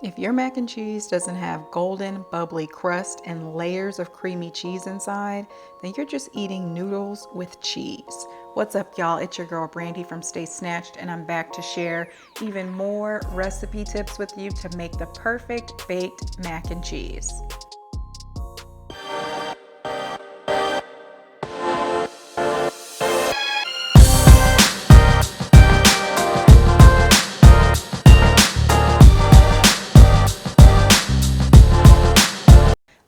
If your mac and cheese doesn't have golden, bubbly crust and layers of creamy cheese inside, then you're just eating noodles with cheese. What's up, y'all? It's your girl Brandy from Stay Snatched, and I'm back to share even more recipe tips with you to make the perfect baked mac and cheese.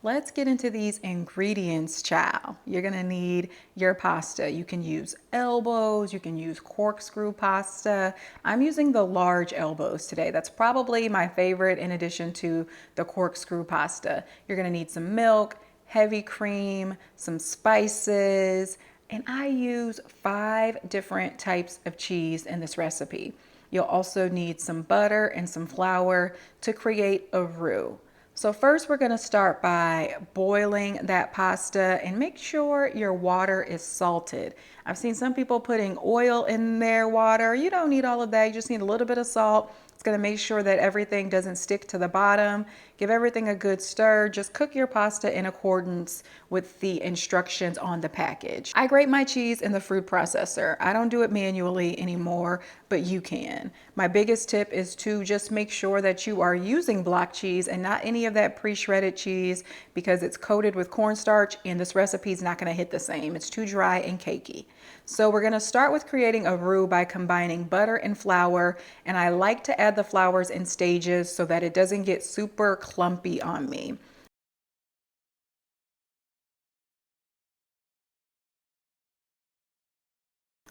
Let's get into these ingredients, child. You're gonna need your pasta. You can use elbows, you can use corkscrew pasta. I'm using the large elbows today. That's probably my favorite in addition to the corkscrew pasta. You're gonna need some milk, heavy cream, some spices, and I use 5 different types of cheese in this recipe. You'll also need some butter and some flour to create a roux. So first we're going to start by boiling that pasta and make sure your water is salted. I've seen some people putting oil in their water. You don't need all of that. You just need a little bit of salt. It's going to make sure that everything doesn't stick to the bottom. Give everything a good stir. Just cook your pasta in accordance with the instructions on the package. I grate my cheese in the food processor. I don't do it manually anymore, but you can. My biggest tip is to just make sure that you are using block cheese and not any of that pre-shredded cheese, because it's coated with cornstarch and this recipe is not going to hit the same. It's too dry and cakey. So we're going to start with creating a roux by combining butter and flour, and I like to add the flours in stages so that it doesn't get super clumpy on me.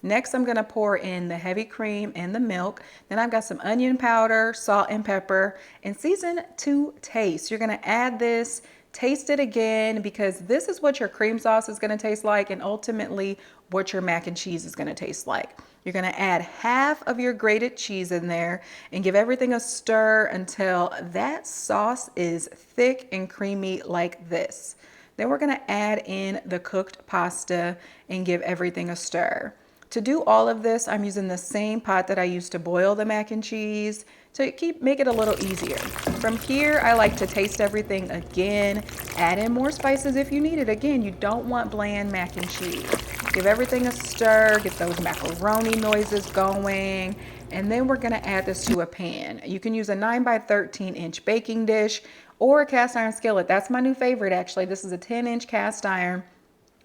Next, I'm going to pour in the heavy cream and the milk. Then I've got some onion powder, salt and pepper, and season to taste. You're going to add this, taste it again, because this is what your cream sauce is going to taste like and ultimately what your mac and cheese is going to taste like. You're going to add half of your grated cheese in there and give everything a stir until that sauce is thick and creamy like this. Then we're going to add in the cooked pasta and give everything a stir. To do all of this, I'm using the same pot that I used to boil the mac and cheese to make it a little easier. From here, I like to taste everything again, add in more spices if you need it. Again, you don't want bland mac and cheese. Give everything a stir, get those macaroni noises going, and then we're gonna add this to a pan. You can use a 9 by 13 inch baking dish or a cast iron skillet. That's my new favorite, actually. This is a 10-inch cast iron.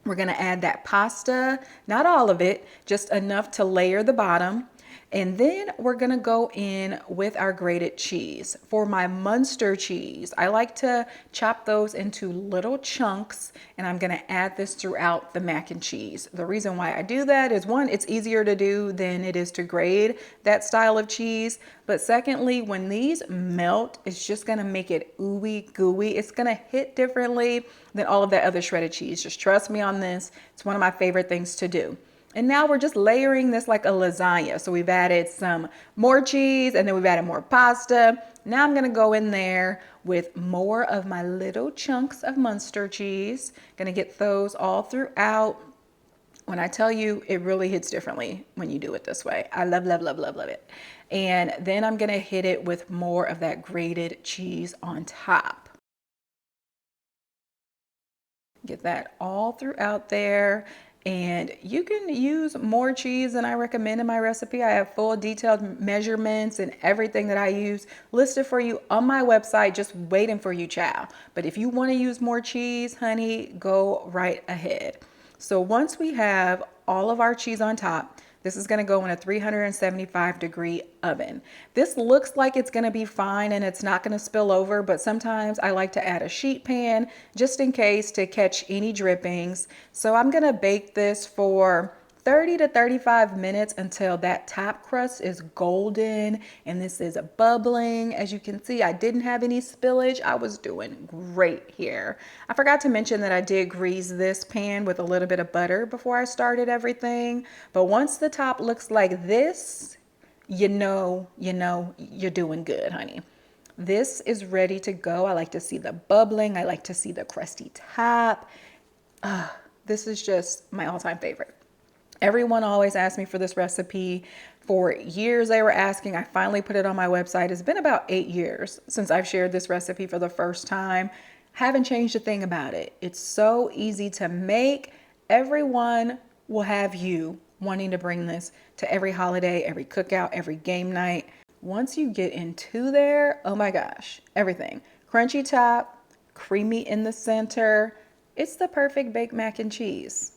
We're going to add that pasta, not all of it, just enough to layer the bottom. And then we're going to go in with our grated cheese. For my Munster cheese, I like to chop those into little chunks, and I'm going to add this throughout the mac and cheese. The reason why I do that is, one, it's easier to do than it is to grate that style of cheese. But secondly, when these melt, it's just going to make it ooey gooey. It's going to hit differently than all of that other shredded cheese. Just trust me on this. It's one of my favorite things to do. And now we're just layering this like a lasagna. So we've added some more cheese and then we've added more pasta. Now I'm gonna go in there with more of my little chunks of Munster cheese. Gonna get those all throughout. When I tell you, it really hits differently when you do it this way. I love, love, love, love, love it. And then I'm gonna hit it with more of that grated cheese on top. Get that all throughout there. And you can use more cheese than I recommend in my recipe. I have full detailed measurements and everything that I use listed for you on my website, just waiting for you, child. But if you want to use more cheese, honey, go right ahead. So once we have all of our cheese on top, this is going to go in a 375-degree oven. This looks like it's going to be fine and it's not going to spill over, but sometimes I like to add a sheet pan just in case to catch any drippings. So I'm going to bake this for 30 to 35 minutes until that top crust is golden and this is bubbling. As you can see, I didn't have any spillage. I was doing great here. I forgot to mention that I did grease this pan with a little bit of butter before I started everything. But once the top looks like this, you know you're doing good, honey. This is ready to go. I like to see the bubbling. I like to see the crusty top. This is just my all-time favorite. Everyone always asks me for this recipe For years they were asking. I finally put it on my website. It's been about 8 years since I've shared this recipe for the first time. Haven't changed a thing about it. It's so easy to make. Everyone will have you wanting to bring this to every holiday, every cookout, every game night. Once you get into there, oh my gosh, everything. Crunchy top, creamy in the center. It's the perfect baked mac and cheese.